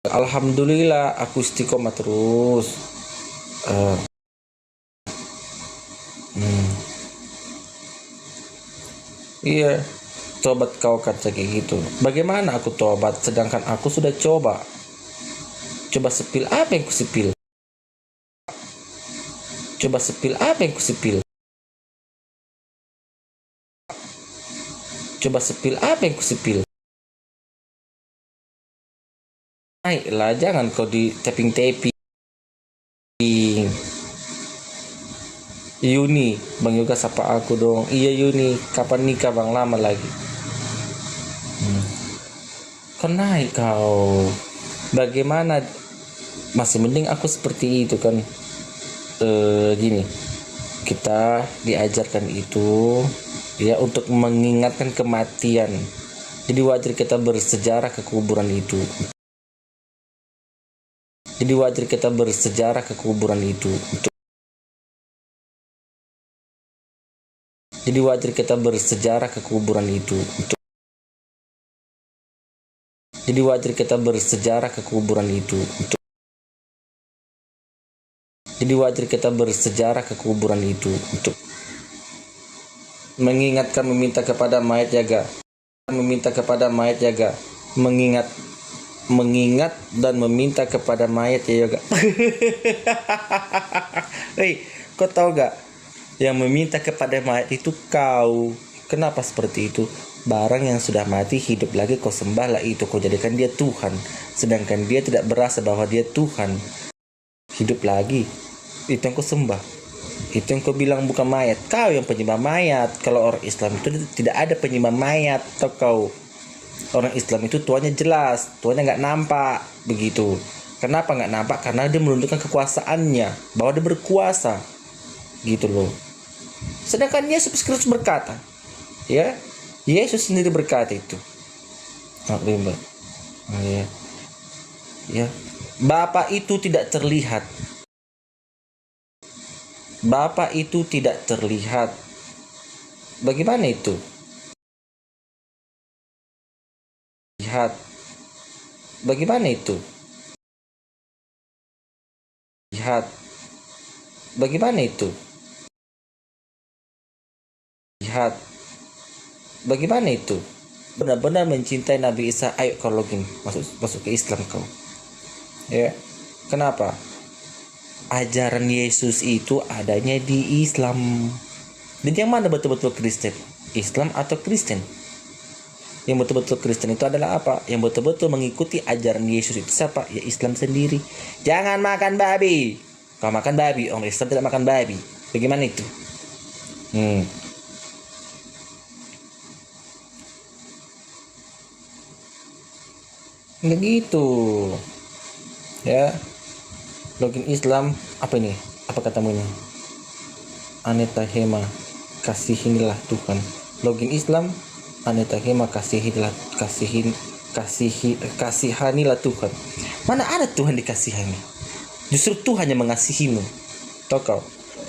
Alhamdulillah aku istiqomah terus. Eh, hmm, iya, tobat kau kata kayak gitu. Bagaimana aku tobat sedangkan aku sudah coba? Coba sepil apa yang kusipil? Coba sepil apa yang kusipil? Coba sepil apa yang kusipil? Naiklah, jangan kau di tapping-tapping. Yuni, Bang Yoga sapa aku dong. Iya Yuni, kapan nikah Bang? Lama lagi. Kau naik kau. Bagaimana? Masih mending aku seperti itu kan. Gini, kita diajarkan itu ya untuk mengingatkan kematian. Jadi wajar kita bersejarah ke kuburan itu. Jadi wajar kita bersejarah ke kuburan itu. Jadi wajar kita bersejarah ke kuburan itu. Jadi wajar kita bersejarah ke kuburan itu. Jadi wajar kita bersejarah ke kuburan itu untuk mengingatkan, meminta kepada mayat jaga, meminta kepada mayat jaga, mengingat dan meminta kepada mayat ya yoga. Hei, kau tahu gak? Yang meminta kepada mayat itu kau. Kenapa seperti itu? Barang yang sudah mati hidup lagi kau sembahlah itu, kau jadikan dia Tuhan. Sedangkan dia tidak berasa bahwa dia Tuhan. Hidup lagi. Itu yang kau sembah. Itu yang kau bilang bukan mayat. Kau yang penyembah mayat. Kalau orang Islam itu tidak ada penyembah mayat. Atau kau. Orang Islam itu tuannya jelas. Tuannya nggak nampak. Begitu. Kenapa nggak nampak? Karena dia menunjukkan kekuasaannya. Bahwa dia berkuasa. Gitu loh. Sedangkan Yesus Kristus berkata. Ya. Yesus sendiri berkata itu. Ya. Ya. Bapa itu tidak terlihat. Bapa itu tidak terlihat. Bagaimana itu? Lihat. Bagaimana itu? Lihat. Bagaimana itu? Lihat. Bagaimana itu? Benar-benar mencintai Nabi Isa, ayo kau login, masuk ke Islam kau. Ya. Kenapa? Ajaran Yesus itu adanya di Islam. Dan yang mana betul-betul Kristen? Islam atau Kristen? Yang betul-betul Kristen itu adalah apa? Yang betul-betul mengikuti ajaran Yesus itu siapa? Ya Islam sendiri. Jangan makan babi. Kalau makan babi, orang Islam tidak makan babi. Bagaimana itu? Nggak gitu. Ya. Login Islam apa ini? Apa katamu ini? Aneta Hema, kasihinilah Tuhan. Login Islam, Aneta Hema, kasihanilah Tuhan. Mana ada Tuhan dikasihani? Justru Tuhan yang mengasihimu. Tahu kau?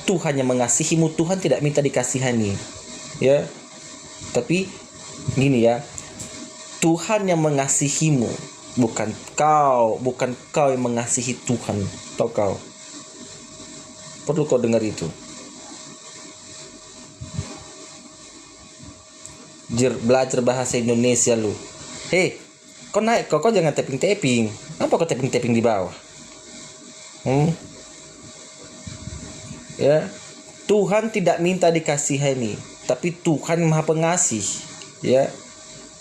Tuhan yang mengasihimu, Tuhan tidak minta dikasihani. Ya. Tapi gini ya. Tuhan yang mengasihimu, bukan kau yang mengasihi Tuhan. Tahu kau? Perlu kau dengar itu. Belajar bahasa Indonesia lu. Hei, kau naik, kau jangan tapping-tapping. Apa kau tapping-tapping di bawah? Ya, Tuhan tidak minta dikasihani, tapi Tuhan Maha Pengasih. Ya,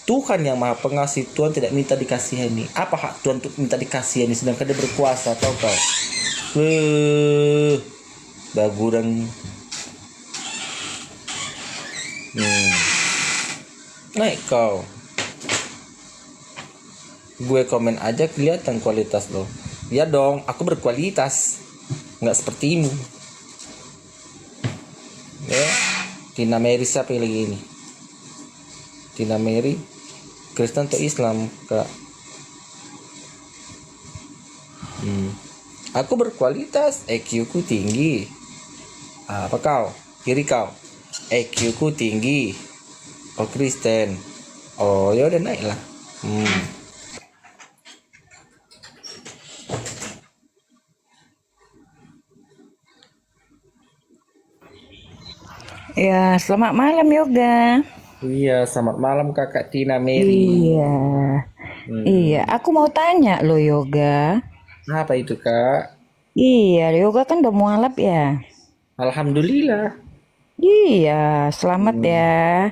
Tuhan yang Maha Pengasih, Tuhan tidak minta dikasihani. Apa hak Tuhan untuk minta dikasihani sedangkan dia berkuasa, tahu kau? Baguran. Naik kau. Gue komen aja kelihatan kualitas lo. Ya dong, aku berkualitas. Nggak sepertimu. Ya. Tina Mary siapa lagi ini? Tina Mary Kristen atau Islam, Kak? Aku berkualitas, EQ ku tinggi. Apa kau? Kiri kau. EQ ku tinggi. Oh Kristen. Oh ya udah naik lah. Ya, selamat malam Yoga. Iya, selamat malam Kakak Tina Mary. Iya, iya. Hmm, Aku mau tanya loh Yoga. apa itu Kak? Iya, Yoga kan udah mualaf ya. Alhamdulillah. Iya, selamat ya.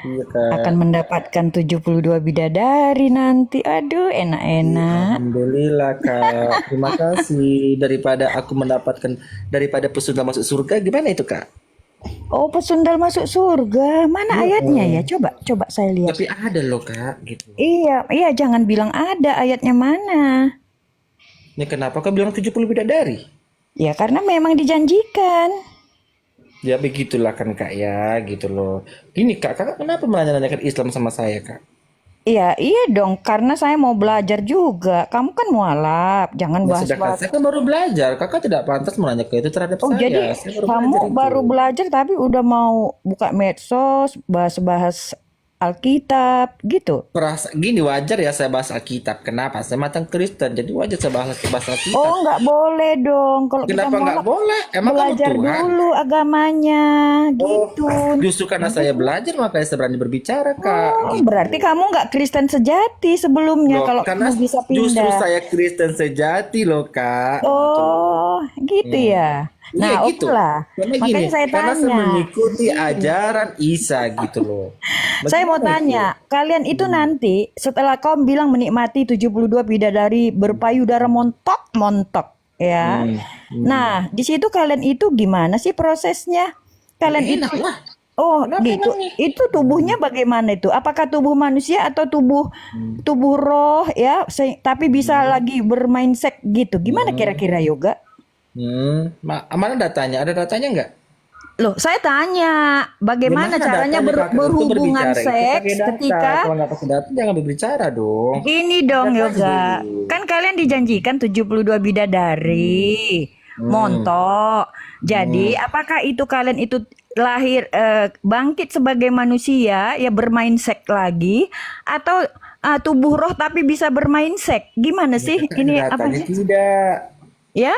Hmm, iya Akan Kak. mendapatkan 72 bidadari nanti. Aduh, Iya, enak-enak. Alhamdulillah Kak. Terima kasih daripada aku mendapatkan daripada pesuka masuk surga. Gimana itu Kak? Oh, pesundal masuk surga. Mana Iya. ayatnya ya? Coba, coba saya lihat. Tapi ada loh Kak, gitu. Iya, iya. Jangan bilang ada ayatnya mana. Ini kenapa kau bilang 70 bidadari? Ya, karena memang dijanjikan. Ya begitulah kan Kak ya, gitu loh. Gini Kak, Kakak kenapa menanyakan Islam sama saya Kak? Iya, iya dong, karena saya mau belajar juga. Kamu kan mualaf, jangan Ya sedangkan bahas-bahas. saya kan baru belajar, kakak tidak pantas menanyakan itu terhadap Oh, saya. jadi Saya baru kamu belajar itu. baru belajar tapi udah mau buka medsos, bahas-bahas Alkitab gitu. Perasa gini wajar ya saya bahas Alkitab. Kenapa? Saya matang Kristen, jadi wajar saya bahas Oh, Alkitab. nggak boleh dong. Kalau kita Kenapa nggak mualaf, boleh? Emang kamu belajar Tuhan? dulu agamanya, Oh, gitu. justru karena Nanti saya belajar makanya saya berani berbicara kak, oh, gitu. berarti kamu nggak Kristen sejati sebelumnya Loh, kalau karena kamu bisa justru pindah. saya Kristen sejati loh kak, gitu loh. Oh, gitu Hmm. ya. Iya Nah, oke gitu. lah. Karena gini, Makanya saya karena saya tanya. mengikuti Iya. ajaran Isa gitu loh. Saya mau Bagaimana itu? tanya, kalian itu nanti setelah kau bilang menikmati 72 bidadari berpayudara montok-montok, ya. Hmm. Nah, Hmm. di situ kalian itu gimana sih prosesnya? Ya Kalian itu enak lah. oh, Kenapa gitu. emangnya? Itu tubuhnya bagaimana itu? Apakah tubuh manusia atau tubuh Hmm. tubuh roh ya, tapi bisa Hmm. lagi bermain seks gitu. Gimana Hmm. kira-kira Yoga? Mana datanya? Ada datanya nggak? Loh, saya tanya, bagaimana Gimana caranya datanya kakak itu berhubungan berbicara itu pakai seks data. ketika Kalau nggak pakai data jangan berbicara dong. gini Pakai dong datanya Yoga, dulu. kan kalian dijanjikan 72 Hmm. bidadari, Hmm. montok. Hmm. Jadi, apakah itu kalian itu lahir bangkit sebagai manusia ya bermain seks lagi atau tubuh roh tapi bisa bermain seks? Gimana Ya, sih kakak ada ini datanya apanya? tidak? Ya?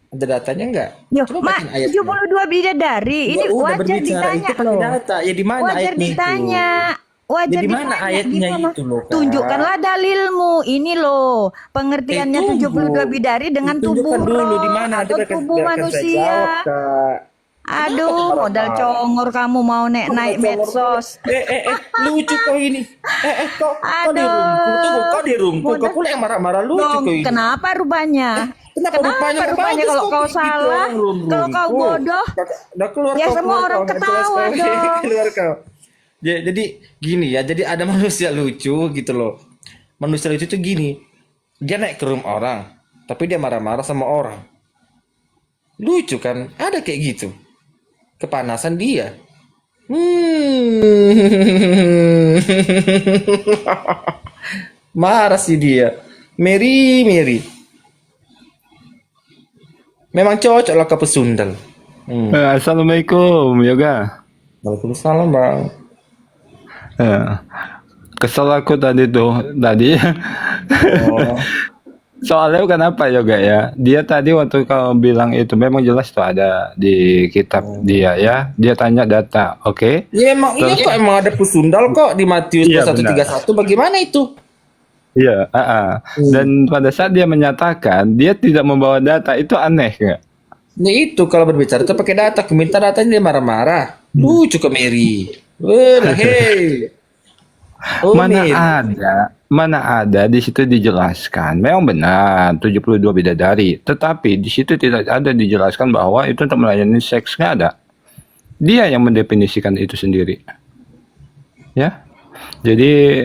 Ada datanya nggak? Yo, Coba Mak, bacain tujuh ayatnya. puluh dua bidadari. Ya Ini udah wajar berbicara itu ditanya pakai loh. data. Ya di mana Wajar ayatnya itu? ditanya. Ya Wajar di mana ditanya. ayatnya Gimana? itu loh kak? Tunjukkanlah dalilmu. Ini loh. Pengertiannya Tunggu. 72 bidari dengan tubuh Tunjukkan dulu di roh mana nanti atau tubuh biarkan saya jawab manusia. kak. Kenapa kau Aduh, modal marah-marah? congor kamu mau Kok udah naik congor dulu? medsos. Lucu kau ini. Kau di roomku. Tunggu, Aduh, kau di roomku. Kau modal. pula yang marah-marah lucu Dong, kau ini. kenapa rupanya? Kenapa rupanya Kenapa nggak rupanya bagus kalau kau kau kayak gitu salah, orang kalau kau roomku. bodoh, Udah keluar ya kau, semua keluar kau. orang Nggak jelas ketawa kau. dong. Keluar kau. Jadi gini ya, jadi ada manusia lucu gitu loh. Manusia lucu tuh gini, dia naik ke room orang, tapi dia marah-marah sama orang. Lucu kan? Ada kayak gitu. Kepanasan dia. Hmm. Marah sih dia. Mary, Mary. Memang cocok lah ke pesundal. Hmm. Assalamualaikum, Yoga. Waalaikumsalam, Bang. Eh, Kesel aku tadi Oh. soalnya kenapa Yoga ya? Dia tadi waktu kau bilang itu memang jelas tuh ada di kitab dia ya. Dia tanya data, oke? Ya emang iya Terus kok emang ada pesundal kok di Matius iya benar. 21:31. Bagaimana itu? Iya, dan pada saat dia menyatakan dia tidak membawa data itu aneh nggak? Ya itu kalau berbicara tuh pakai data. Aku minta datanya dia marah-marah. Lucu ke Mary. Lah, hei. Oh, Mana Mary. ada di situ dijelaskan. Memang benar 72 bidadari, tetapi di situ tidak ada dijelaskan bahwa itu untuk melayani seks, nggak ada. Dia yang mendefinisikan itu sendiri, ya. Jadi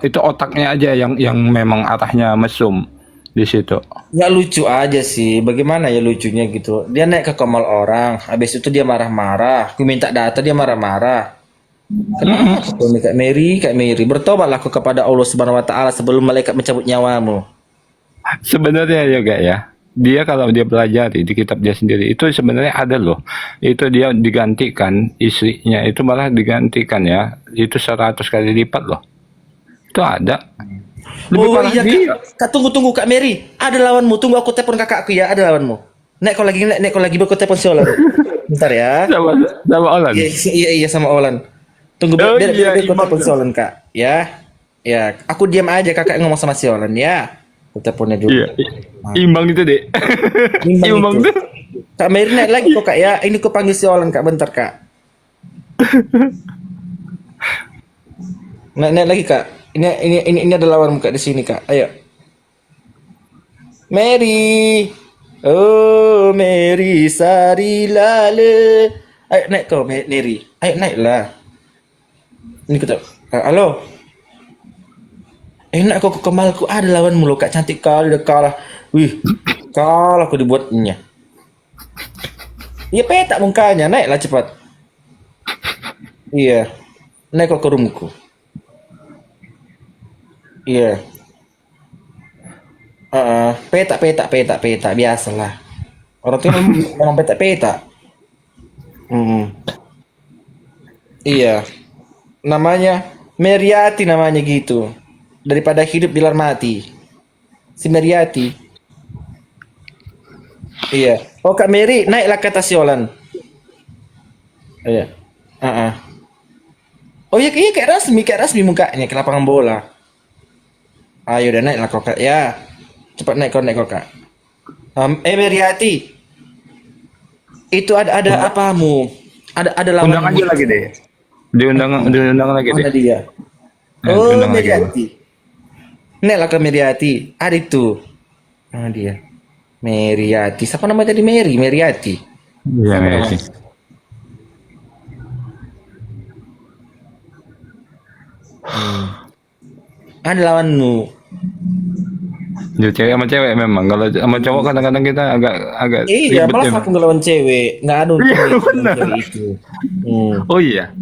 itu otaknya aja yang memang arahnya mesum di situ. Ya lucu aja sih. Bagaimana ya lucunya gitu. Dia naik ke kamar orang. Habis itu dia marah-marah. Aku minta data dia marah-marah. Kenapa kau nih Kak Mary? Kak Mary, bertobatlah kau kepada Allah Subhanahu wa taala sebelum malaikat mencabut nyawamu. Sebenarnya juga ya, dia kalau dia pelajari di kitab dia sendiri itu sebenarnya ada loh. Itu dia digantikan istrinya itu malah digantikan ya. Itu 100 kali lipat loh. Itu ada. Lebih Oh parah iya dia. Kak, tunggu Kak Mary. Ada lawanmu. Tunggu aku telepon kakakku ya. Ada lawanmu. Nek kau lagi berku telepon si Ola. Bentar ya. Sama Olan. Iya sama Olan. Tunggu Oh biar iya, aku imbang telepon si Olan kak. Ya. Ya. Aku diam aja kakak ngomong sama si Olan ya. Aku teleponnya dulu. Iya, imbang itu dek. Imbang Imbang itu. tuh. Kak Mary naik lagi kok kak ya. Ini aku panggil si Olan kak bentar kak. Naik lagi kak. Ini ada lawan muka di sini kak. Ayo. Mary. Oh Mary Sari Lale. Ayo naik kau Mary. Ayo naiklah. Ini kita. Halo. Enak kok kemalku ada lawan mulu kak cantik kali udah kalah. Wih, kalah aku dibuatnya. Iya petak mukanya naiklah cepat. Iya, naik kok ke rumahku. Iya. Petak biasalah. Orang tuh memang petak. Iya. Namanya Meriati namanya gitu. Daripada hidup bilar mati. Si Meriati. Iya. Oh Kak Mary, naiklah ke atas Yolan. Iya. Oh iya kayak resmi mukanya ke lapangan bola. Ayo udah naiklah kok Kak ya. Cepat naik kok Kak. Meriati. Itu ada apamu? Ada lawan. Undang aja lagi deh. Diundang lagi deh. Mana dia? Oh Meriati. Naiklah ke Meriati. Ada itu. Mana dia? Meriati. Siapa namanya tadi Meriati. Iya, Messi. Ada lawanmu. Jadi cewek sama cewek memang. Kalau sama cowok kadang-kadang kita agak Iya, ribet malah ya. aku ngelawan cewek. Nggak ada untuk Iya, benar. cewek itu. Oh iya,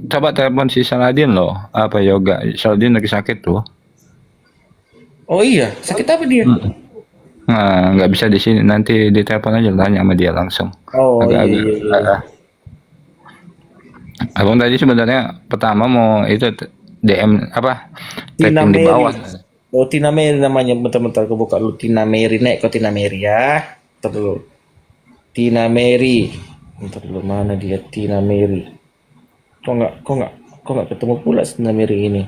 coba telepon si Saladin loh. Apa yoga? Saladin lagi sakit tuh. Oh iya, sakit apa dia? Nah, nggak bisa di sini. Nanti ditelepon aja tanya sama dia langsung. Oh Agak-agak. Abang tadi sebenarnya pertama mau itu DM apa? Tina Tapping di Mary. bawah. Oh Tina Mary namanya. Bentar aku buka dulu. Tina Mary. Naik kok Tina Mary ya. Bentar dulu. Tina Mary. Bentar dulu mana dia Tina Mary. Kok nggak ketemu pula si Tina Mary ini.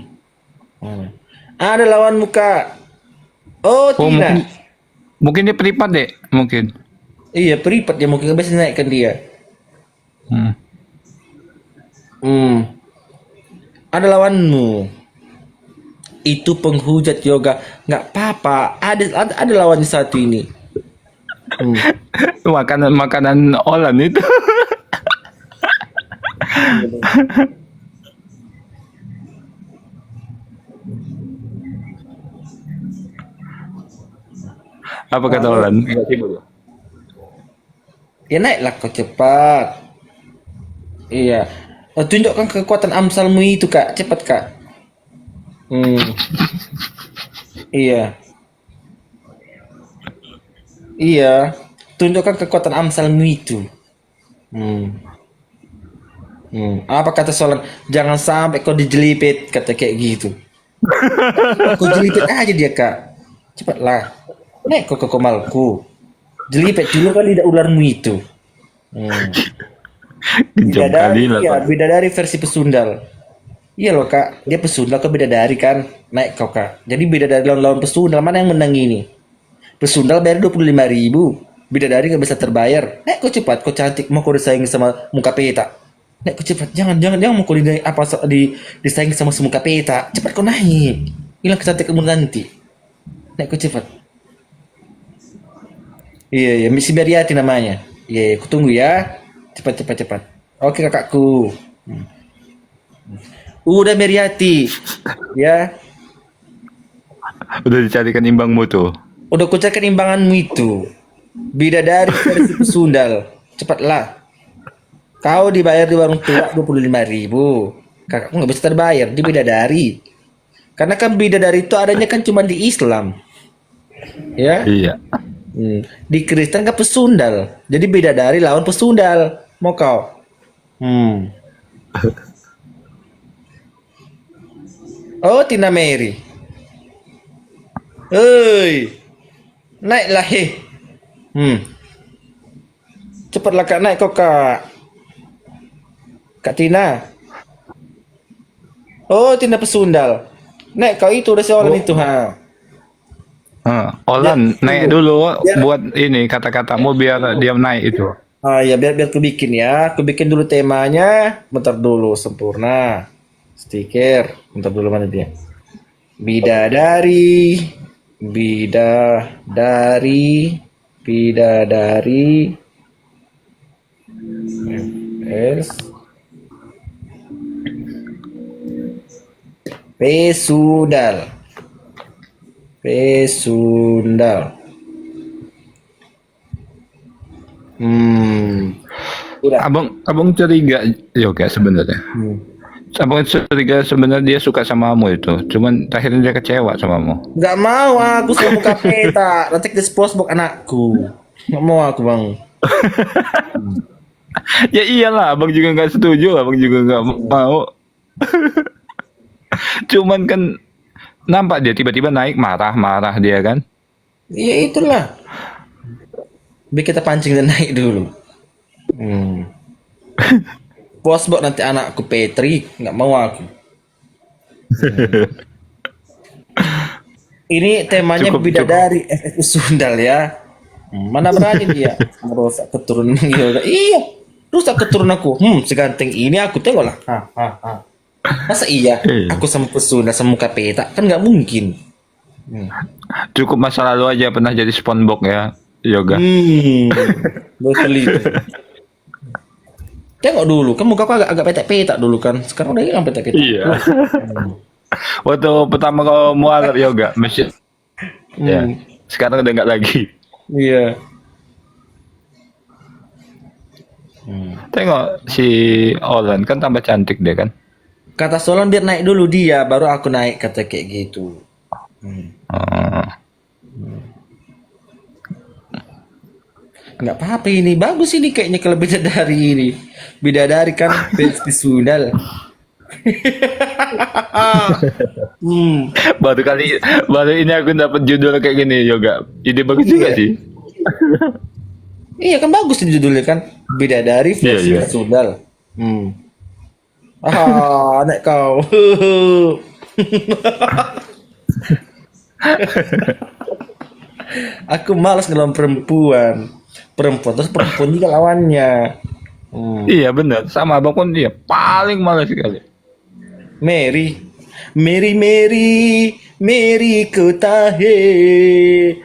Mana? Ada lawan muka. Oh Oh Tina. mungkin dia privat deh, mungkin. Iya peripat dia mungkin bisa naikkan dia. Ada lawanmu. Itu penghujat yoga. Nggak apa-apa. Ada lawannya satu ini. Makanan Olan itu. Apa kata Olan? Ya naiklah kau cepat. Iya. Tunjukkan kekuatan amsalmu itu kak. Cepat kak. Iya. Iya. Tunjukkan kekuatan amsalmu itu. Apa kata Solan? Jangan sampai kau dijelipet kata kayak gitu. Kau jelipet aja dia kak. Cepatlah. Naik kau ke komalku. Jelipet dulu kan lidah ularmu itu. Kejam kali lah. Iya, bidadari versi pesundal. Iya loh kak, dia pesundal ke bidadari kan. Naik kau kak. Jadi bidadari lawan pesundal mana yang menang ini? Pesundal bayar 25.000. Bidadari nggak bisa terbayar. Naik kau cepat, kau cantik mau kau disaingi sama muka peta. Naik kau cepat, jangan mau kau disaingi sama muka peta. Cepat kau naik. Hilang kecantikanmu nanti. Naik kau cepat. Iya, Misi Meriati namanya. Iya, aku tunggu ya. Cepat. Oke kakakku. Udah Meriati. Ya. Udah dicarikan imbangmu tuh. Udah kucarikan imbanganmu itu. Bidadari versi pesundal. Cepatlah. Kau dibayar di warung tua 25.000. Kakakku nggak bisa terbayar di bidadari. Karena kan bidadari itu adanya kan cuma di Islam. Ya. Iya. Di Kristen kan pesundal. Jadi bidadari lawan pesundal. Mau kau? Oh Tina Mary. Hei. Naiklah he. Cepatlah Kak naik kok Kak. Kak Tina. Oh, Tina Pesundal. Naik kau itu udah seorang itu ha. Olan naik dulu biar- buat ini kata-katamu biar dia naik itu. Ah ya biar aku bikin ya. Aku bikin dulu temanya. Bentar dulu sempurna. Stiker. Bentar dulu mana dia? Bidadari. Bidadari. Bidadari. S. Pesundal. Pesundal. Udah. Abang curiga juga sebenarnya. Abang curiga sebenarnya dia suka sama kamu itu. Cuman akhirnya dia kecewa sama kamu. Nggak mau aku sama muka peta. Nanti di Spongebob anakku. Nggak mau aku bang. Ya iyalah, abang juga nggak setuju, abang juga nggak mau. Cuman kan nampak dia tiba-tiba naik marah-marah dia kan. Iya itulah. Biar kita pancing dan naik dulu. Spongebob nanti anakku Petri. Nggak mau aku. Ini temanya Cukup, bidadari FF Sundal ya. Mana berani dia merusak keturunan Yoga. Iya, rusak keturunanku. Seganteng ini aku tengoklah. Masa iya? Aku sama pesona sama muka peta kan nggak mungkin. Cukup masa lalu aja pernah jadi SpongeBob ya, Yoga. Betul itu. Tengok dulu, kan muka aku agak petak-petak dulu kan. Sekarang udah hilang petak-petak. Iya. Waktu pertama kau mualaf Yoga, masih. Ya. Sekarang udah nggak lagi. Iya. Tengok si Olan kan tambah cantik dia kan. Kata Solon biar naik dulu dia, baru aku naik kata kayak gitu. Nggak apa-apa ini, bagus ini kayaknya kalau bidadari ini. Bidadari kan versi Sundal. baru ini aku dapat judul kayak gini Yoga. Ide bagus juga sih. Iya kan bagus ini judulnya kan, Bidadari versi Iya. Sundal. Anak kau. Aku malas ngelawan perempuan. Perempuan terus perempuan juga lawannya. Iya benar, sama abang pun dia paling malas sekali. Mary, Mary, Mary, Mary ketahe,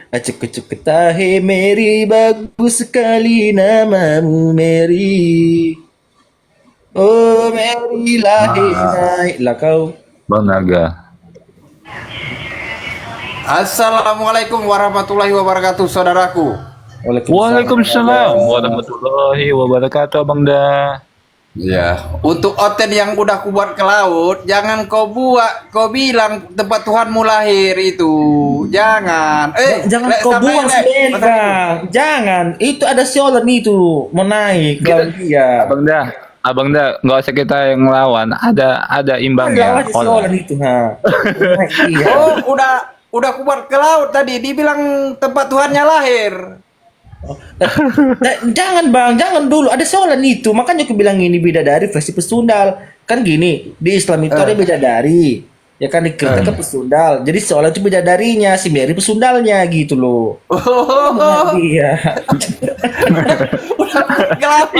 acuk acuk ketahe, Mary bagus sekali namamu Mary. Oh Mary lahir naiklah kau. Bang Naga. Assalamualaikum warahmatullahi wabarakatuh, saudaraku. Waalaikumsalam warahmatullahi wabarakatuh, Bang Da. Ya, untuk oten yang udah ku buat ke laut, jangan kau bilang tempat Tuhanmu lahir itu. Jangan. Jangan Lek, kau sampai, buang Lek. sendiri Bang. Jangan. Itu ada siolan itu mau naik lawan dia. Abang Da, nggak usah kita yang ngelawan. Ada imbangnya. Lawan si siolan itu ha. Naik dia. Oh, udah ku buat ke laut tadi. Dibilang tempat Tuhannya lahir. Jangan bang, jangan dulu. Ada soalan itu, makanya aku bilang ini bidadari versi pesundal. Kan gini, di Islam itu ada bidadari, ya kan dikatakan pesundal. Jadi soalan itu bidadarinya, si Mary pesundalnya gitu loh. Iya. Udah ke laut.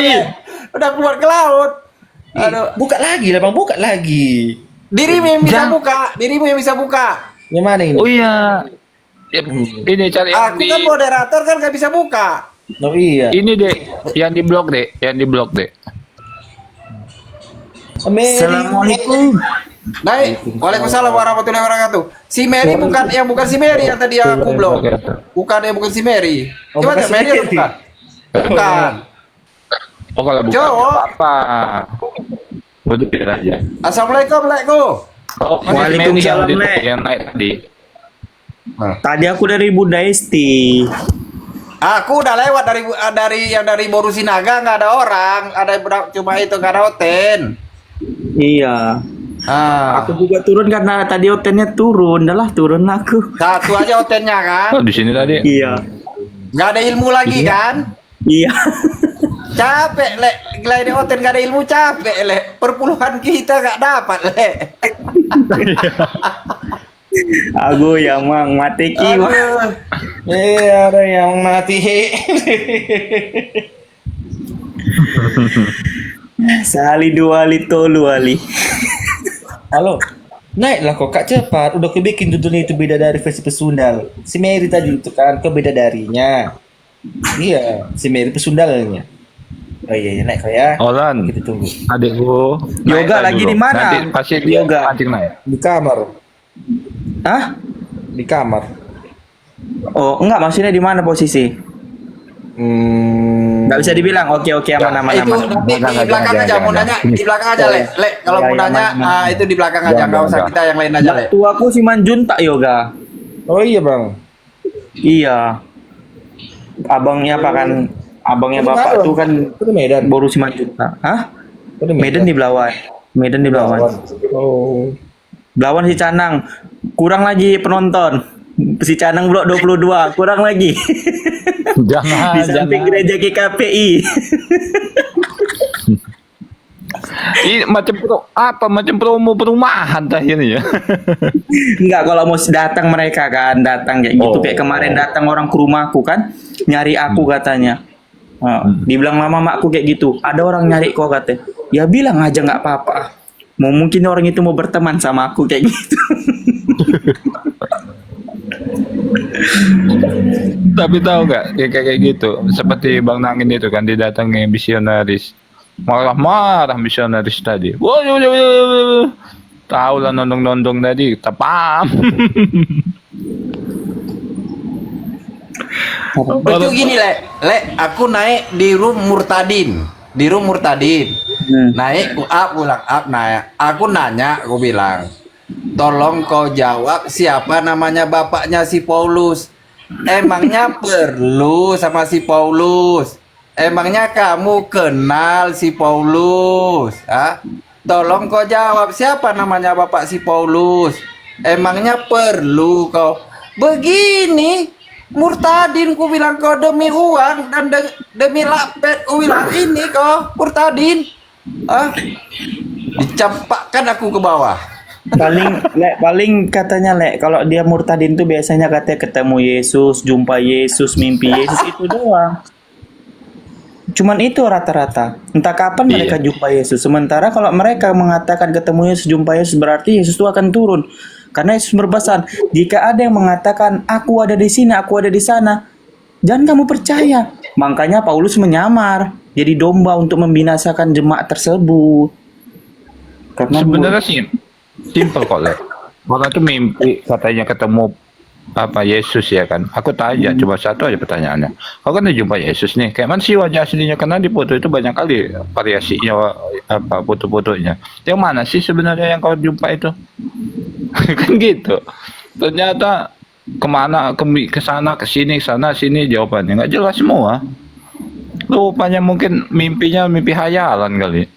Udah ku buat ke laut. Aduh, Buka lagi lah bang, buka lagi. dirimu yang bisa buka. Dirimu yang bisa buka. Yang mana ini? Oh iya. Ya, ini cari yang Aku kan moderator kan gak bisa buka. Oh iya. ini deh, yang di blok deh, Mary. Assalamualaikum. Baik, waalaikumsalam warahmatullahi wabarakatuh. Si Mary bukan si Mary yang tadi aku blok. Bukan si Mary. Oh, Coba bukan si si Mary Mary. atau bukan? Bukan. Oh kalau bukan Cowok. apa? Waduh biar aja. Assalamualaikum, Lekku. Oh, Waalaikumsalam, yang Lek. yang naik tadi. Tadi aku dari Bunda Esti. Aku udah lewat dari Boru Sinaga nggak ada orang, cuma itu nggak ada hoten. Iya. Aku juga turun karena tadi hotelnya turun. Dah lah turun aku. Satu aja hotennya kan, Oh di sini tadi. Iya. nggak ada ilmu lagi kan? Iya. Capek le, glide oten gak ada ilmu capek le. Perpuluhan kita gak dapat le. Aku yang mang mati ki. Aduh. Ada yang mati. Sehali dua ali tolu ali. Halo. Naiklah kok Kak cepat. Udah aku bikin judulnya itu bidadari versi pesundal. Si Mary tadi itu kan ke bidadarinya. Iya, si Mary pesundalnya. Oh iya, naik kok ya. Olan, Kita tunggu. adikku. Yoga naik lagi dulu. di mana? Nanti pasti dia Yoga. pancing naik. Di kamar. Hah? Di kamar. Oh, enggak, maksudnya di mana posisi? Enggak bisa dibilang. Oke, aman. Itu nanti di belakang aja mau nanya, di belakang aja le. Le, kalau Ya, mau ya, nanya aman. itu di belakang aja, Jangan, nggak usah jangan. kita yang lain aja le. Tuaku si Manjun tak Yoga. Oh iya bang. Iya. Abangnya apa kan? Abangnya Itu bapak mana, tuh Bang? kan Itu Medan. baru si Manjun tak. Hah? Itu Medan di Belawan. Medan di Belawan. Oh. Belawan si Canang. Kurang lagi penonton. Si Canang blok 22, kurang lagi. Jangan, Di samping gereja GKPI. Ini macam promo perumahan dah ini ya. Enggak, kalau mau datang mereka kan, datang kayak gitu. Oh. Kayak kemarin datang orang ke rumahku kan, nyari aku katanya. Dibilang mama makku kayak gitu. Ada orang nyari kok katanya. Ya bilang aja nggak apa-apa. Mau mungkin orang itu mau berteman sama aku kayak gitu. Tapi tahu nggak kayak gitu, seperti Bang Nangin itu kan didatangi misionaris, marah misionaris tadi. Wah, tahu lah nondong tadi, tapam. Itu gini le, aku naik di room Murtadin, naik ku up pulang up naik, aku nanya, aku bilang, tolong kau jawab siapa namanya bapaknya si Paulus. Emangnya perlu sama si Paulus? Emangnya kamu kenal si Paulus? Ah, tolong kau jawab siapa namanya bapak si Paulus. Emangnya perlu kau begini? Murtadin, ku bilang kau demi uang dan demi lapet, ku bilang ini kau Murtadin. Ah, dicampakkan aku ke bawah. paling katanya kalau dia murtadin tuh biasanya katanya ketemu Yesus, jumpa Yesus, mimpi Yesus itu doang. Cuman itu rata-rata. Entah kapan mereka jumpa Yesus. Sementara kalau mereka mengatakan ketemu Yesus, jumpa Yesus, berarti Yesus itu akan turun. Karena Yesus berpesan, jika ada yang mengatakan aku ada di sini, aku ada di sana, jangan kamu percaya. Makanya Paulus menyamar jadi domba untuk membinasakan jemaat tersebut. Karena Sebenarnya sih simple kok, Le. Orang tuh mimpi katanya ketemu apa Yesus ya kan. Aku tanya cuma satu aja pertanyaannya. Kau kan udah jumpa Yesus nih. Kayak mana sih wajah aslinya? Karena di foto itu banyak kali variasinya apa foto-fotonya. Yang mana sih sebenarnya yang kau jumpa itu? Kan gitu. Ternyata kemana ke sana ke sini sana sini jawabannya nggak jelas semua. Rupanya mungkin mimpinya mimpi hayalan kali.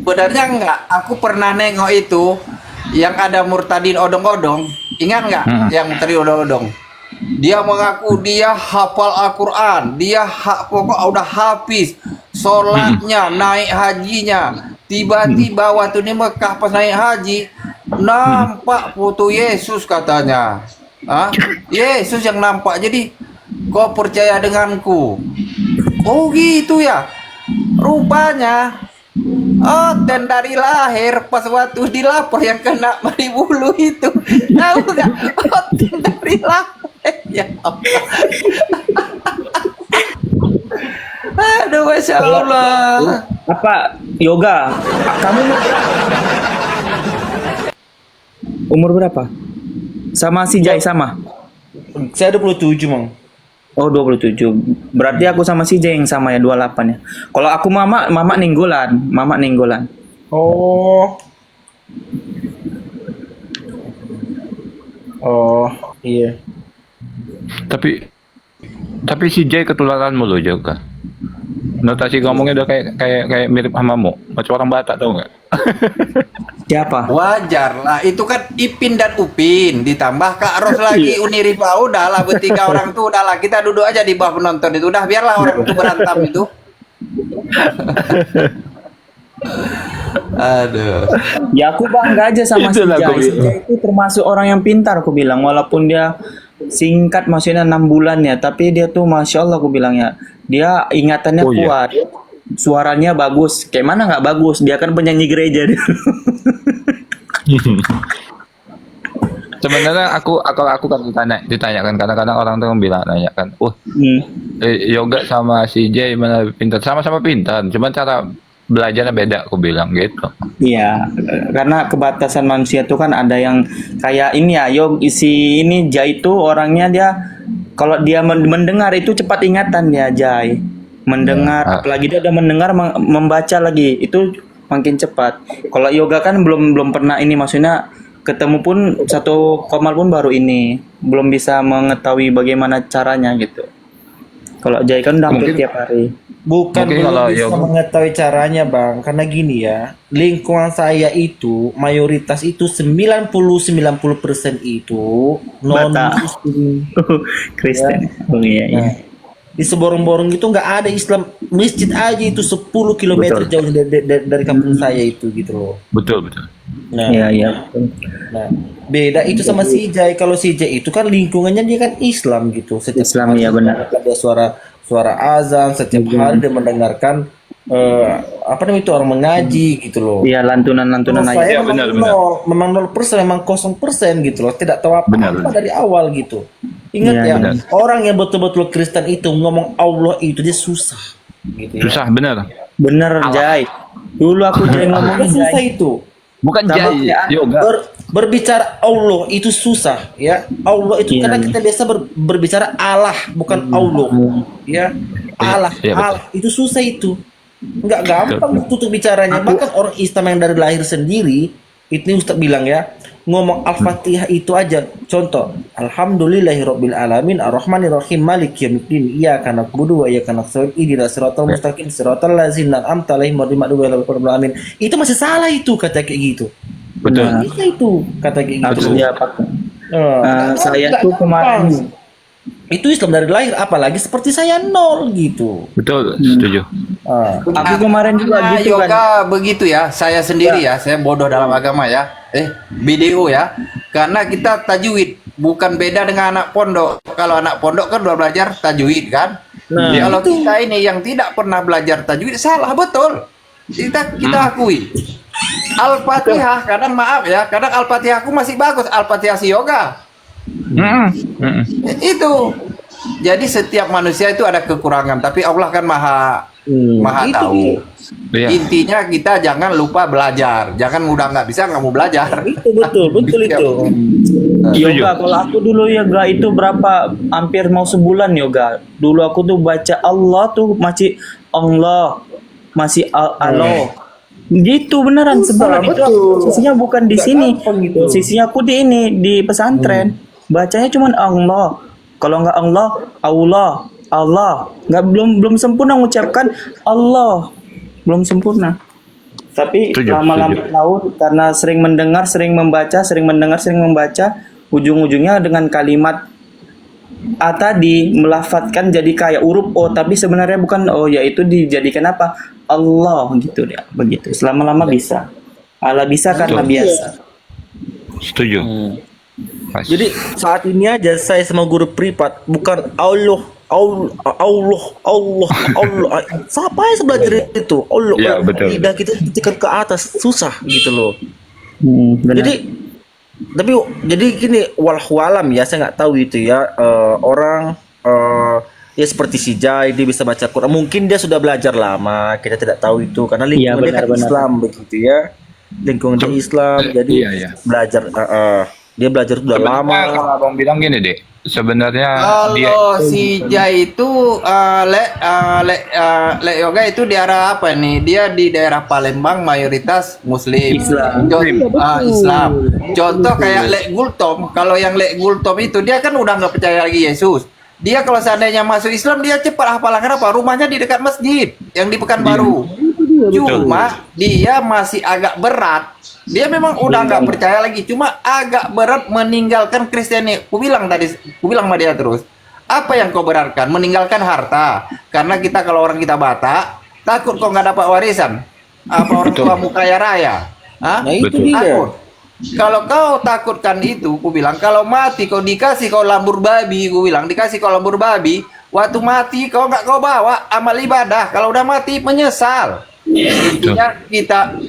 Sebenarnya enggak, aku pernah nengok itu yang ada Murtadin odong-odong. Ingat enggak? Yang tadi odong-odong. Dia mengaku dia hafal Al-Quran, dia pokok udah habis sholatnya, naik hajinya. Tiba-tiba waktu di Mekah pas naik haji, nampak foto Yesus katanya. Hah? Yesus yang nampak. Jadi kau percaya denganku? Oh gitu ya. Rupanya dan dari lahir pas waktu dilapor yang kena mari bulu itu, tahu nggak? Dari lahir ya Allah. Aduh, masya Allah. apa Yoga? Kamu umur berapa? Sama si Jai sama? Saya 27 Mang. Oh 27. Berarti aku sama si Jai yang sama ya 28 ya. Kalau aku mama ninggolan. Oh. Oh, iya. Tapi si Jay ketularan mulu juga. Notasi ngomongnya udah kayak mirip hamamu, macam orang Batak tau nggak? Siapa? Wajar lah, itu kan Ipin dan Upin ditambah Kak Ros lagi Unirifa, udahlah bertiga orang tuh udahlah kita duduk aja di bawah penonton itu udah biarlah orang itu berantem itu. Aduh. Ya aku bangga aja sama si Itulah aku Jai. Si bilang. Jai itu termasuk orang yang pintar aku bilang. Walaupun dia singkat maksudnya 6 bulan ya. Tapi dia tuh Masya Allah aku bilang ya. Dia ingatannya Oh, iya. kuat. Suaranya bagus. Kayak mana nggak bagus? Dia kan penyanyi gereja. Sebenarnya aku kan ditanyakan kadang-kadang orang tuh bilang nanya kan, yoga sama si Jay mana lebih pintar? Sama-sama pintar, cuma cara belajarnya beda aku bilang gitu. Iya, karena kebatasan manusia itu kan ada yang kayak ini ya, si ini Jai itu orangnya dia kalau dia mendengar itu cepat ingatan dia Jai. Mendengar, apalagi dia udah mendengar membaca lagi itu makin cepat. Kalau yoga kan belum pernah ini maksudnya ketemu pun satu komal pun baru ini belum bisa mengetahui bagaimana caranya gitu. Kalau Jai kan udah hampir Mungkin- tiap hari. Bukan Mungkin belum kalau bisa yoga- mengetahui caranya bang, karena gini ya, lingkungan saya itu mayoritas itu 90% itu non Batak. Muslim. Kristen. Oh iya iya. Nah, di Seborong-Borong itu nggak ada Islam, masjid aja itu 10 km Betul. jauh dari kampung saya itu gitu loh. Betul. Nah, Iya iya. nah, beda itu sama si Jai. Kalau si Jai itu kan lingkungannya dia kan Islam gitu. Setiap Islam, hari ya benar. ada suara azan, setiap hari dia mendengarkan apa namanya itu orang mengaji gitu loh. Iya lantunan-lantunan Kalau aja. saya Iya, memang benar. nol, memang 0%, memang 0% gitu loh. Tidak tahu Benar. apa-apa dari awal gitu. Ingat Iya, ya, benar. orang yang betul-betul Kristen itu ngomong Allah itu dia susah gitu ya. Susah bener. Bener Jai. Dulu aku Jai ngomongin Susah Jai. itu. Bukan Sama Jai, kayak yoga. Berbicara Allah itu susah ya. Allah itu Iya, karena iya. kita biasa berbicara Allah bukan Allah ya. Allah, Iya, betul. Allah itu susah itu. Nggak gampang tutup bicaranya. Bahkan orang Islam yang dari lahir sendiri itu Ustaz bilang ya, ngomong Al-Fatihah itu aja. Contoh, Alhamdulillahirabbil alamin arrahmanir rahim maliki yaumiddin iyyaka na'budu wa iyyaka nasta'in ihdinas siratal mustaqim siratal ladzina an'amta alaihim ghairil maghdubi alaihim. Itu masih salah itu kata kayak gitu. Betul. Nah, Bisa itu kata kayak gitu. harus dia pakai. Saya Nggak tuh kemarin gampang. Itu Islam dari lahir, apalagi seperti saya nol gitu. Betul, setuju. aku kemarin juga Nah, gitu yoga kan. begitu ya. Saya sendiri ya, saya bodoh dalam agama ya. BDO ya. Karena kita tajwid bukan beda dengan anak pondok. Kalau anak pondok kan udah belajar tajwid kan. Kalau kita ini yang tidak pernah belajar tajwid salah betul. Kita akui. Al-Fatihah kadang maaf ya, kadang Al-Fatihah aku masih bagus, Al-Fatihah si yoga. Itu. Jadi setiap manusia itu ada kekurangan, tapi Allah kan maha Itu tahu. Iya. Intinya kita jangan lupa belajar. Jangan udah nggak bisa nggak mau belajar. Itu betul itu. Yoga kalau aku dulu yoga itu berapa hampir mau sebulan yoga. Dulu aku tuh baca Allah tuh masih Allah, masih Allah. Gitu beneran sebulan itu posisinya bukan di sini. Posisinya aku di ini di pesantren. Bacanya cuman Allah. Kalau nggak Allah, nggak belum sempurna mengucapkan Allah, belum sempurna. Tapi Setuju, lama-lama setuju. tahun karena sering mendengar, sering membaca, ujung-ujungnya dengan kalimat A tadi melafatkan jadi kayak huruf O, tapi sebenarnya bukan O, yaitu dijadikan apa? Allah gitu dia, begitu. Selama-lama bisa. Allah bisa karena biasa. Setuju. Pas. Jadi saat ini aja saya sama guru privat bukan Allah. Siapa yang belajar itu? Allah. Iya, betul. Lidah kita ketika ke atas susah gitu loh. Benar. Jadi gini wallahu alam ya, saya nggak tahu itu ya, orang ya seperti si Jai dia bisa baca Quran, mungkin dia sudah belajar lama, kita tidak tahu itu karena lingkungan dia kan benar-benar. Islam begitu ya, lingkungan dia Islam, jadi Iya. belajar dia belajar sudah lama. Sebenarnya kalau abang bilang gini deh, sebenarnya dia Kalau si Jai itu Le Yoga itu di arah apa nih? Dia di daerah Palembang mayoritas Muslim. Islam. Islam. Contoh kayak Le Gultom. Kalau yang Le Gultom itu dia kan udah nggak percaya lagi Yesus. Dia kalau seandainya masuk Islam dia cepat hafalan. Kenapa? Rumahnya di dekat masjid yang di Pekanbaru. Cuma dia masih agak berat Dia memang udah nggak percaya lagi, cuma agak berat meninggalkan Kristiani. Ku bilang sama dia terus, apa yang kau benarkan? Meninggalkan harta, karena kita kalau orang kita Batak takut kau nggak dapat warisan. Apa orang tuamu kaya raya? Hah? Nah itu Betul. dia. Takut. Kalau kau takutkan itu, ku bilang kalau mati kau dikasih kau lambur babi, ku bilang dikasih kau lambur babi, waktu mati kau nggak kau bawa amal ibadah, kalau udah mati menyesal. Intinya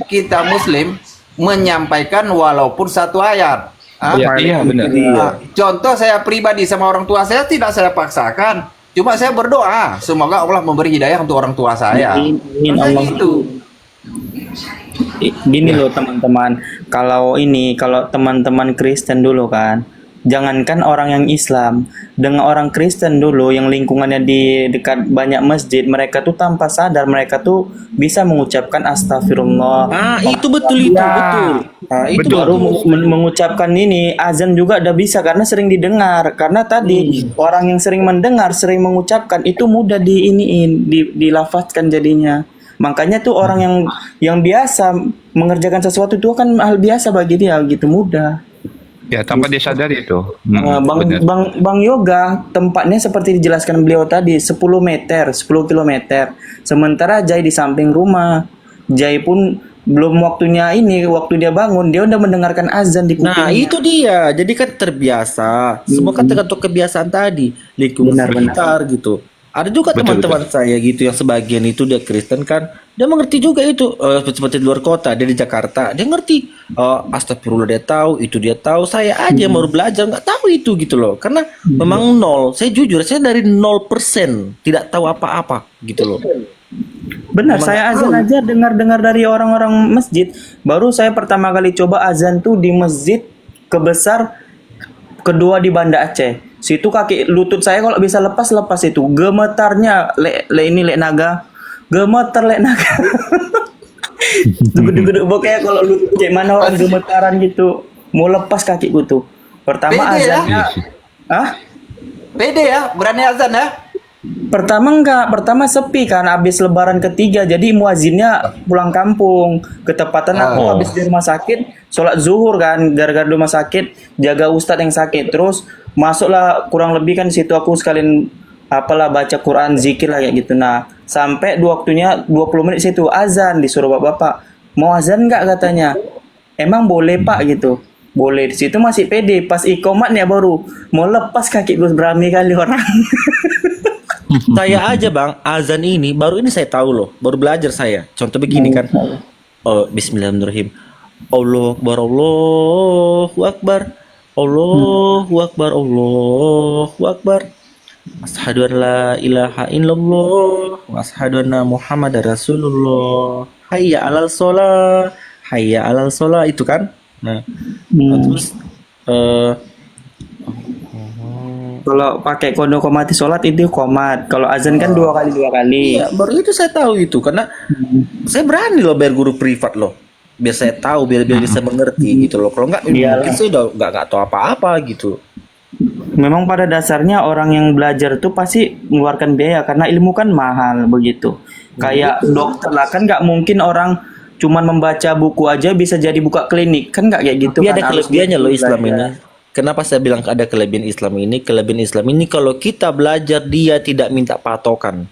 kita Muslim menyampaikan walaupun satu ayat. Ah, Iya, benar. ah, contoh saya pribadi sama orang tua saya tidak saya paksakan, cuma saya berdoa semoga Allah memberi hidayah untuk orang tua saya. Amin, Maksudnya Allah. gitu. Gini loh teman-teman, kalau teman-teman Kristen dulu kan, jangankan orang yang Islam, dengan orang Kristen dulu yang lingkungannya di dekat banyak masjid, mereka tuh tanpa sadar mereka tuh bisa mengucapkan astagfirullah. Ah itu betul itu Ya. betul. Ah itu Betul. Baru mengucapkan ini azan juga udah bisa karena sering didengar, karena tadi orang yang sering mendengar sering mengucapkan itu mudah dilafazkan jadinya. Makanya tuh orang yang biasa mengerjakan sesuatu itu kan hal biasa bagi dia, gitu mudah. Ya, tanpa dia sadari itu. Bang, Benar. Bang Yoga tempatnya seperti dijelaskan beliau tadi 10 meter 10 kilometer, sementara Jai di samping rumah. Jai pun belum waktunya waktu dia bangun dia udah mendengarkan azan di Nah kupingnya. itu dia. Jadi kan terbiasa. Semua kan tergantung kebiasaan tadi, lingkungan Benar-benar. sekitar gitu. Ada juga Betul, teman-teman saya gitu yang sebagian itu dia Kristen kan, dia mengerti juga itu seperti di luar kota, dia di Jakarta, dia ngerti. Astagfirullah dia tahu, itu dia tahu. Saya aja yang baru belajar nggak tahu itu gitu loh. Karena memang nol. Saya jujur, saya dari 0% tidak tahu apa-apa gitu loh. Benar, Memang saya nggak azan tahu. aja dengar-dengar dari orang-orang masjid. Baru saya pertama kali coba azan tuh di masjid kebesar kedua di Banda Aceh. Situ kaki lutut saya kalau bisa lepas itu. Gemetarnya lek naga. Gemetar lek naga. Duduk-duduk pokoknya kalau lutut kayak mana orang gemetaran gitu. Mau lepas kakiku tuh. Pertama Pede ya? azannya. Hah? Pede ya, berani azan ya. Pertama enggak, pertama sepi kan habis lebaran ketiga, jadi muazinnya pulang kampung. Ketepatan aku Oh. habis di rumah sakit, sholat zuhur kan, gara-gara di rumah sakit, jaga ustadz yang sakit. Terus masuklah kurang lebih kan situ aku sekalian apalah baca Quran, zikir lah kayak gitu. Nah, sampai waktunya 20 menit situ azan disuruh bapak-bapak. Mau azan enggak katanya. Emang boleh Pak gitu. Boleh, di situ masih pede. Pas ikomatnya baru mau lepas kaki gue berani kali orang. Saya aja bang, azan ini baru ini saya tahu loh, baru belajar saya. Contoh begini kan, Bismillahirrahmanirrahim. Allahu Akbar, Allahu Akbar, Allahu Akbar, Allahu Akbar. Asyhadu an la ilaha illallah, wa asyhadu anna Muhammadar Rasulullah. Hayya 'alal shalah, hayya 'alal shalah itu kan. Nah, terus Kalau pakai kodo komati sholat itu komat. Kalau azan kan dua kali. iya, baru itu saya tahu itu karena saya berani loh bayar guru privat loh. Biar saya tahu, biar bisa mengerti gitu loh. Kalau enggak, Iyalah. mungkin saya udah nggak tahu apa-apa gitu. Memang pada dasarnya orang yang belajar tuh pasti mengeluarkan biaya karena ilmu kan mahal begitu. Kayak dokter lah kan nggak mungkin orang cuman membaca buku aja bisa jadi buka klinik kan nggak kayak gitu. Tapi kan. ada Harus kelebihannya loh Islam belajar. ini. Kenapa saya bilang ada kelebihan Islam ini? Kelebihan Islam ini kalau kita belajar dia tidak minta patokan.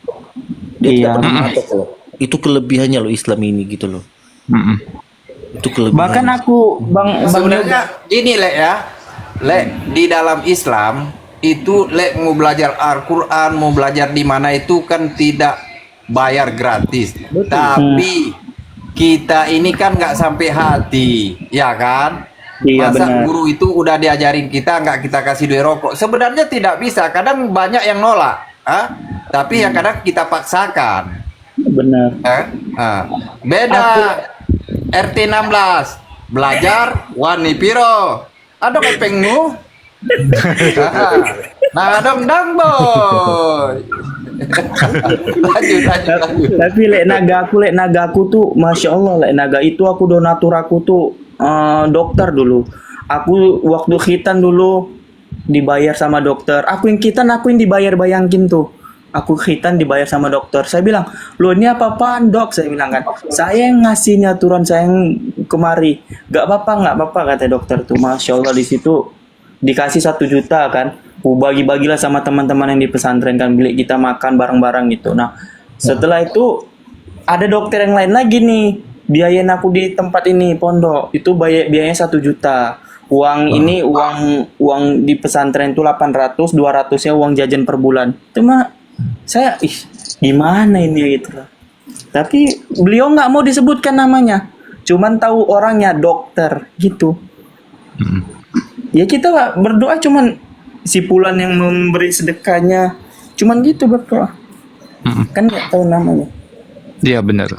Dia Iya. tidak pernah patok loh. Itu kelebihannya loh Islam ini gitu loh. Mm-mm. Itu kelebihan. Bahkan aku bang Sebenarnya gini Lek ya, Lek di dalam Islam itu Lek mau belajar Al-Quran, mau belajar di mana itu kan tidak bayar gratis. Tapi kita ini kan nggak sampai hati, ya kan? Iya, Masa benar. guru itu udah diajarin kita nggak kita kasih duit rokok? Sebenarnya tidak bisa. Kadang banyak yang nolak, tapi ya kadang kita paksakan. benar. Beda RT 16 belajar wani piro ada kepengmu nah dong boy lanjut. Tapi lek naga aku tuh masya Allah lek naga itu aku donatur aku tuh dokter dulu. Aku waktu khitan dulu dibayar sama dokter. Aku yang khitan aku yang dibayar bayangin tuh. aku khitan dibayar sama dokter. Saya bilang, loh ini apa-apaan dok? Saya bilang kan, saya yang ngasihnya aturan saya yang kemari. Gak apa-apa kata dokter tuh. Masya Allah di situ dikasih 1 juta kan. Bagi-bagilah sama teman-teman yang di pesantren kan, bilik kita makan bareng-bareng gitu. Nah setelah itu ada dokter yang lain lagi nih, biayain aku di tempat ini pondok itu biayanya 1 juta. Uang di pesantren itu 800, 200-nya uang jajan per bulan. Itu mah saya gimana ini gitu loh. Tapi beliau nggak mau disebutkan namanya, cuman tahu orangnya dokter gitu. Ya kita berdoa cuman si Fulan yang memberi sedekahnya, cuman gitu berdoa. Kan nggak tahu namanya. Iya benar.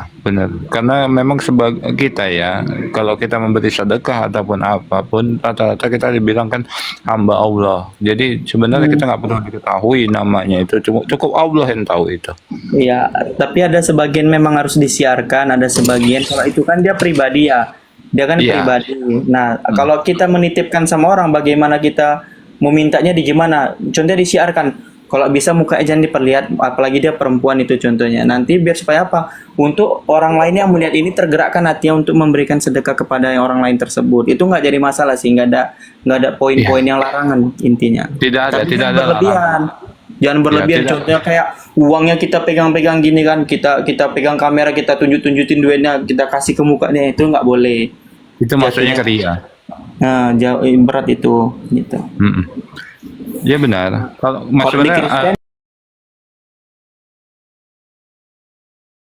Karena memang sebagai kita ya, kalau kita memberi sedekah ataupun apapun, rata-rata kita dibilang kan hamba Allah. Jadi sebenarnya kita nggak perlu diketahui namanya, itu cukup Allah yang tahu itu. Iya, tapi ada sebagian memang harus disiarkan, ada sebagian kalau itu kan dia pribadi ya. Dia kan Iya. pribadi. Nah, kalau kita menitipkan sama orang, bagaimana kita memintanya di gimana? Contohnya disiarkan. Kalau bisa mukanya jangan diperlihat, apalagi dia perempuan itu contohnya. Nanti biar supaya apa? Untuk orang lain yang melihat ini tergerakkan hatinya untuk memberikan sedekah kepada yang orang lain tersebut. Itu nggak jadi masalah sih, nggak ada poin-poin yang larangan intinya. Tidak Tapi ada jangan larangan. berlebihan. Jangan berlebihan. tidak. Contohnya kayak uangnya kita pegang-pegang gini kan, kita pegang kamera, kita tunjukin duitnya, kita kasih ke mukanya, itu nggak boleh. Itu maksudnya keria. Nah, jauh berat itu gitu. Ya benar. Kalau Kalau di maksudnya Kristen